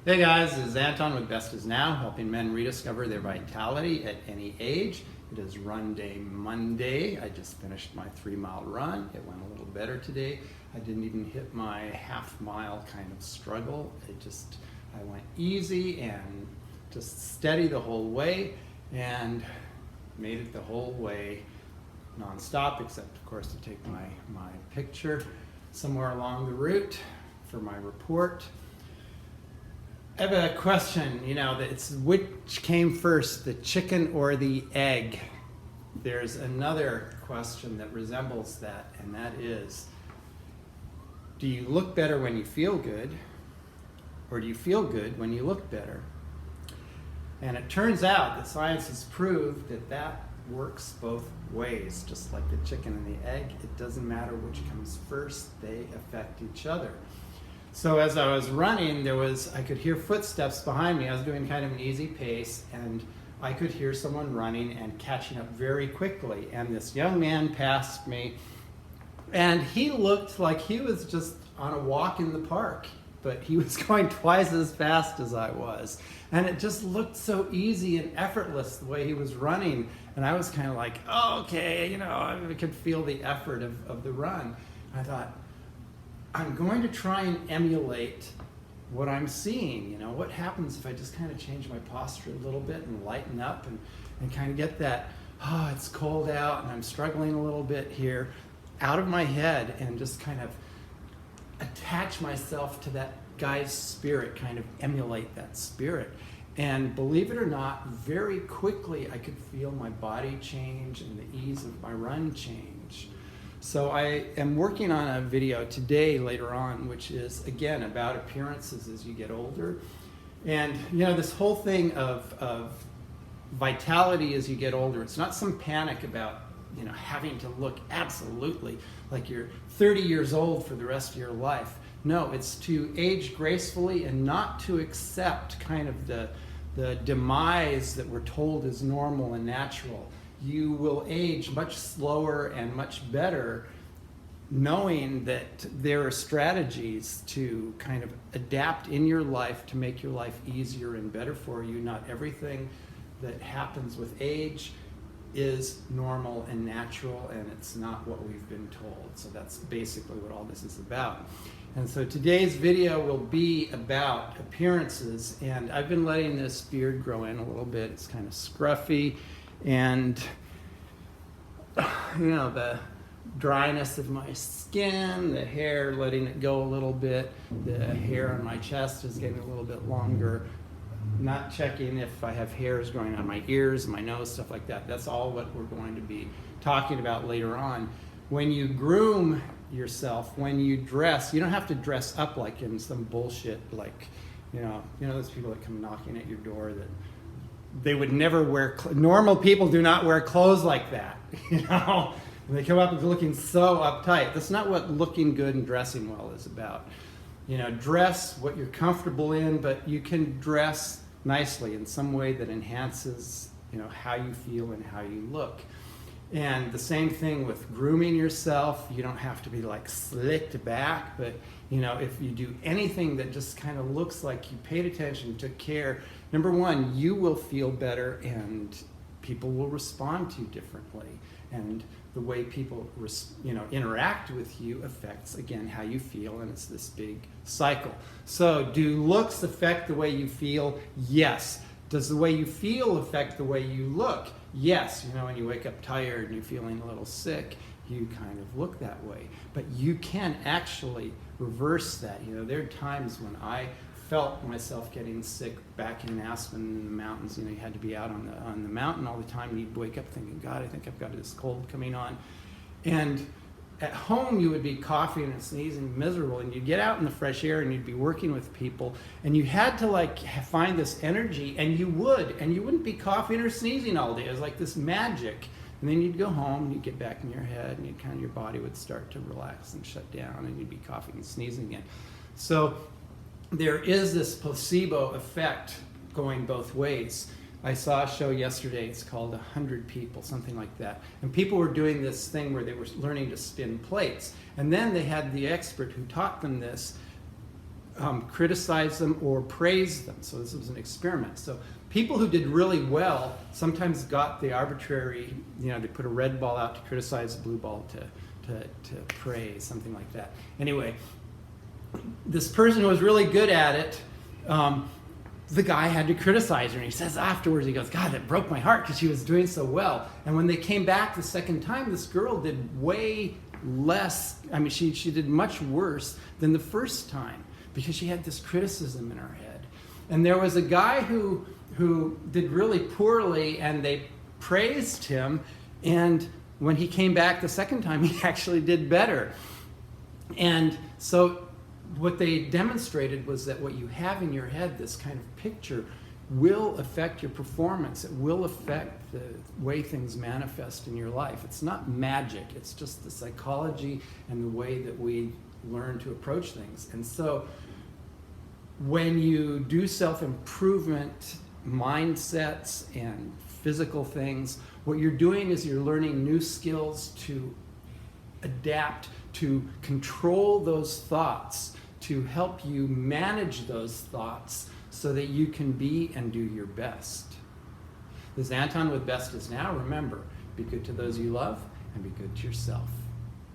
Hey guys, this is Anton with Best Is Now, helping men rediscover their vitality at any age. It is Run Day Monday. I just finished my 3-mile run. It went a little better today. I didn't even hit my half-mile kind of struggle. I went easy and just steady the whole way and made it the whole way non-stop, except of course to take my picture somewhere along the route for my report. I have a question, it's which came first, the chicken or the egg? There's another question that resembles that, and that is, do you look better when you feel good, or do you feel good when you look better? And it turns out that science has proved that works both ways, just like the chicken and the egg. It doesn't matter which comes first, they affect each other. So as I was running, I could hear footsteps behind me. I was doing kind of an easy pace, and I could hear someone running and catching up very quickly. And this young man passed me, and he looked like he was just on a walk in the park, but he was going twice as fast as I was. And it just looked so easy and effortless the way he was running. And I was kind of like, oh, okay, I could feel the effort of the run. I thought, I'm going to try and emulate what I'm seeing. What happens if I just kind of change my posture a little bit and lighten up and kind of get that, it's cold out and I'm struggling a little bit here, out of my head, and just kind of attach myself to that guy's spirit, kind of emulate that spirit. And believe it or not, very quickly I could feel my body change and the ease of my run change. So I am working on a video today, later on, which is, again, about appearances as you get older. And, this whole thing of vitality as you get older, it's not some panic about, having to look absolutely like you're 30 years old for the rest of your life. No, it's to age gracefully and not to accept kind of the demise that we're told is normal and natural. You will age much slower and much better, knowing that there are strategies to kind of adapt in your life to make your life easier and better for you. Not everything that happens with age is normal and natural, and it's not what we've been told. So that's basically what all this is about. And so today's video will be about appearances, and I've been letting this beard grow in a little bit. It's kind of scruffy. And the dryness of my skin, the hair letting it go a little bit, the hair on my chest is getting a little bit longer, not checking if I have hairs growing on my ears, my nose, stuff like that. That's all what we're going to be talking about later on. When you groom yourself, when you dress, you don't have to dress up like in some bullshit, like, those people that come knocking at your door that they would never wear, normal people do not wear clothes like that, And they come up looking so uptight. That's not what looking good and dressing well is about. Dress what you're comfortable in, but you can dress nicely in some way that enhances, how you feel and how you look. And the same thing with grooming yourself. You don't have to be like slicked back, but if you do anything that just kind of looks like you paid attention, took care, number one, you will feel better and people will respond to you differently. And the way people interact with you affects, again, how you feel, and it's this big cycle. So do looks affect the way you feel? Yes. Does the way you feel affect the way you look? Yes. When you wake up tired and you're feeling a little sick, you kind of look that way. But you can actually reverse that. There are times when I felt myself getting sick back in Aspen in the mountains. You had to be out on the mountain all the time, and you'd wake up thinking, God, I think I've got this cold coming on. And at home, you would be coughing and sneezing, miserable, and you'd get out in the fresh air and you'd be working with people, and you had to find this energy, and you wouldn't be coughing or sneezing all day. It was like this magic. And then you'd go home and you'd get back in your head, and your body would start to relax and shut down, and you'd be coughing and sneezing again. So there is this placebo effect going both ways. I saw a show yesterday, it's called 100 People, something like that. And people were doing this thing where they were learning to spin plates. And then they had the expert who taught them this criticize them or praise them. So this was an experiment. So people who did really well sometimes got the arbitrary, they put a red ball out to criticize, a blue ball to praise, something like that. Anyway, this person who was really good at it, the guy had to criticize her, and he says afterwards, he goes, God, that broke my heart because she was doing so well. And when they came back the second time, this girl did way less. I mean, she did much worse than the first time because she had this criticism in her head. And there was a guy who did really poorly, and they praised him, and when he came back the second time, he actually did better. And so what they demonstrated was that what you have in your head, this kind of picture, will affect your performance. It will affect the way things manifest in your life. It's not magic. It's just the psychology and the way that we learn to approach things. And so when you do self-improvement mindsets and physical things, what you're doing is you're learning new skills to adapt, to control those thoughts, to help you manage those thoughts so that you can be and do your best. This is Anton with Best Is Now. Remember, be good to those you love and be good to yourself.